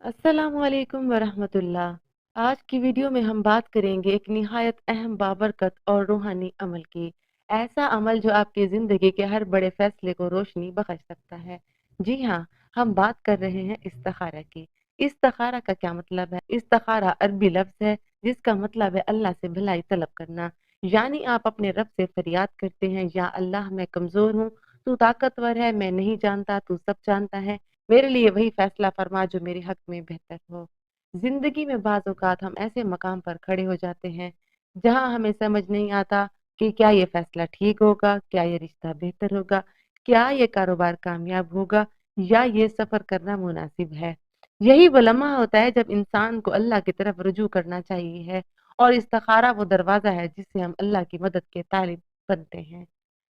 अस्सलाम वालेकुम वरहमतुल्लाह। आज की वीडियो में हम बात करेंगे एक निहायत अहम बाबरकत और रूहानी अमल की। ऐसा अमल जो आपकी ज़िंदगी के हर बड़े फैसले को रोशनी बख्श सकता है। जी हाँ, हम बात कर रहे हैं इस्तिखारा की। इस्तिखारा का क्या मतलब है? इस्तिखारा अरबी लफ्ज़ है जिसका मतलब है अल्लाह से भलाई तलब करना। यानी आप अपने रब से फरियाद करते हैं, या अल्लाह मैं कमज़ोर हूँ, तू ताकतवर है, मैं नहीं जानता, तू सब जानता है, मेरे लिए वही फैसला फरमा जो मेरे हक में बेहतर हो। जिंदगी में बाज़ औक़ात हम ऐसे मकाम पर खड़े हो जाते हैं जहां हमें समझ नहीं आता कि क्या ये फैसला ठीक होगा, क्या ये रिश्ता बेहतर होगा, क्या ये कारोबार कामयाब होगा, या ये सफर करना मुनासिब है। यही वो लम्हा होता है जब इंसान को अल्लाह की तरफ रुजू करना चाहिए है, और इस्तिखारा वो दरवाजा है जिससे हम अल्लाह की मदद के तालिब बनते हैं।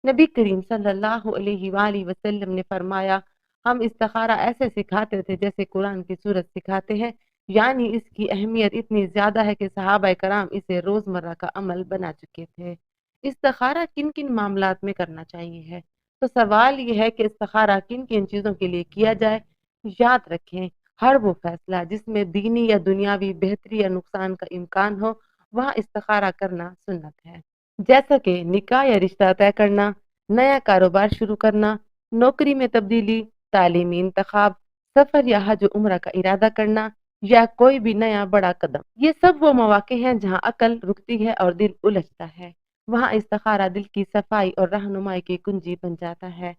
नबी करीम सल्लल्लाहु अलैहि वसल्लम ने फरमाया, हम इस्तिखारा ऐसे सिखाते थे जैसे कुरान की सूरत सिखाते हैं। यानी इसकी अहमियत इतनी ज्यादा है कि सहाबा कराम इसे रोजमर्रा का अमल बना चुके थे। इस्तिखारा किन किन मामलात में करना चाहिए है? तो सवाल यह है कि इस्तिखारा किन किन चीजों के लिए किया जाए। याद रखें, हर वो फैसला जिसमें दीनी या दुनियावी बेहतरी या नुकसान का इम्कान हो, वहाँ इस्तिखारा करना सुन्नत है। जैसा कि निकाह या रिश्ता तय करना, नया कारोबार शुरू करना, नौकरी में तब्दीली, तालीमी इंतखाब, सफर या हज उम्र का इरादा करना, या कोई भी नया बड़ा कदम। ये सब वो मौके हैं जहाँ अकल रुकती है और दिल उलझता है। वहाँ इस्तिखारा दिल की सफाई और रहनुमाई की कुंजी बन जाता है।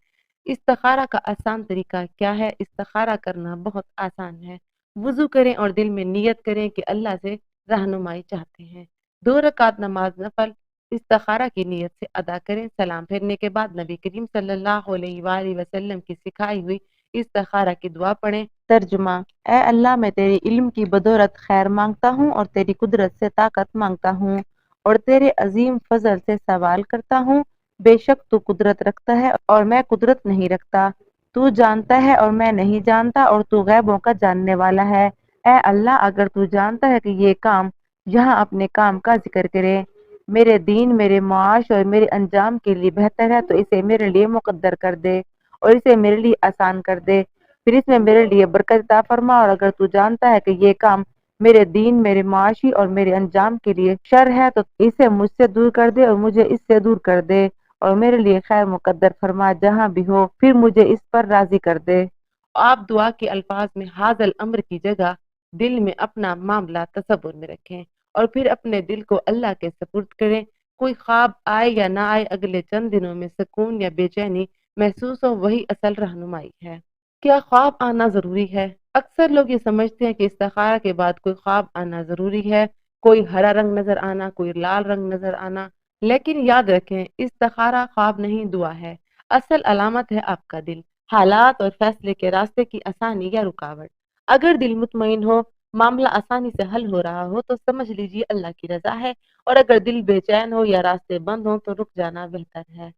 इस्तिखारा का आसान तरीका क्या है? इस्तिखारा करना बहुत आसान है। वुजू करें और दिल में नियत करें कि अल्लाह से रहनुमाई चाहते हैं। 2 रकात नमाज नफल इस्तिखारा की नीयत से अदा करें। सलाम फेरने के बाद नबी करीम सल्लल्लाहु अलैहि वसल्लम की सिखाई हुई इस्तिखारा की दुआ पढ़ें। तर्जुमा: ए अल्लाह, मैं तेरी इल्म की बदौलत खैर मांगता हूँ और तेरी कुदरत से ताकत मांगता हूँ, और तेरे अजीम फजल से सवाल करता हूँ। बेशक तू कुदरत रखता है और मैं कुदरत नहीं रखता, तू जानता है और मैं नहीं जानता, और तू गैबों का जानने वाला है। ए अल्लाह, अगर तू जानता है कि ये काम यहाँ अपने काम का जिक्र करे, मेरे दीन, मेरे माश और मेरे अंजाम के लिए बेहतर है, तो इसे मेरे लिए मुकद्दर कर दे और इसे मेरे लिए आसान कर दे। फिर इसमें मेरे लिए बरकत अता फरमा, और अगर तू जानता है कि ये काम मेरे दीन, मेरे माशी और मेरे अंजाम के लिए शर है, तो इसे मुझसे दूर कर दे और मुझे इससे दूर कर दे, और मेरे लिए खैर मुकद्दर फरमा जहाँ भी हो, फिर मुझे इस पर राजी कर दे। आप दुआ के अल्फाज में हाजल अम्र की जगह दिल में अपना मामला तसव्वुर में रखें, और फिर अपने दिल को अल्लाह के सपुर्द करें। कोई ख्वाब आए या ना आए, अगले चंद दिनों में सुकून या बेचैनी महसूस हो, वही असल रहनुमाई है। क्या ख्वाब आना जरूरी है? अक्सर लोग ये समझते हैं कि इस्तिखारा के बाद कोई ख्वाब आना जरूरी है, कोई हरा रंग नजर आना, कोई लाल रंग नजर आना। लेकिन याद रखें, इस्तिखारा ख्वाब नहीं, दुआ है। असल अलामत है आपका दिल, हालात और फैसले के रास्ते की आसानी या रुकावट। अगर दिल मुतमईन हो, मामला आसानी से हल हो रहा हो, तो समझ लीजिए अल्लाह की रजा है, और अगर दिल बेचैन हो या रास्ते बंद हो, तो रुक जाना बेहतर है।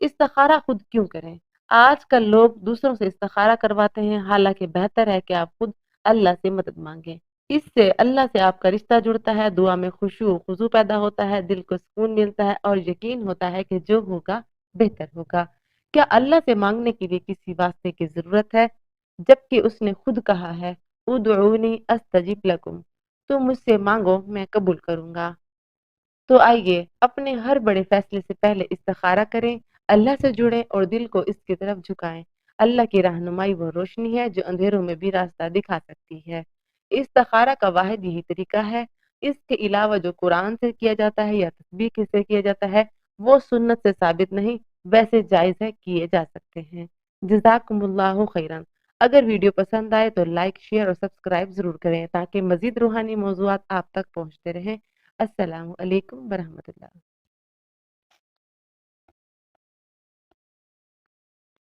इस्तिखारा खुद क्यों करें? आजकल लोग दूसरों से इस्तिखारा करवाते हैं, हालांकि बेहतर है कि आप खुद अल्लाह से मदद मांगें। इससे अल्लाह से आपका रिश्ता जुड़ता है, दुआ में खुशू खुजू पैदा होता है, दिल को सुकून मिलता है, और यकीन होता है कि जो होगा बेहतर होगा। क्या अल्लाह से मांगने के लिए किसी वास्ते की जरूरत है, जबकि उसने खुद कहा है, उदऊनी अस्तजिब लकुम, तुम मुझसे मांगो मैं कबूल करूंगा। तो आइए अपने हर बड़े फैसले से पहले इस्तिखारा करें, अल्लाह से जुड़ें और दिल को इसकी तरफ झुकाएं। अल्लाह की रहनुमाई वो रोशनी है जो अंधेरों में भी रास्ता दिखा सकती है। इस्तिखारा का वाहिद यही तरीका है। इसके अलावा जो कुरान से किया जाता है या तस्बीह से किया जाता है, वो सुन्नत से साबित नहीं, वैसे जायज है, किए जा सकते हैं। जज़ाकुमुल्लाहु खैरन। अगर वीडियो पसंद आए तो लाइक, शेयर और सब्सक्राइब जरूर करें, ताकि मजीद रूहानी मौज़ूआत आप तक पहुंचते रहें। अस्सलामु अलैकुम वरहमतुल्लाह।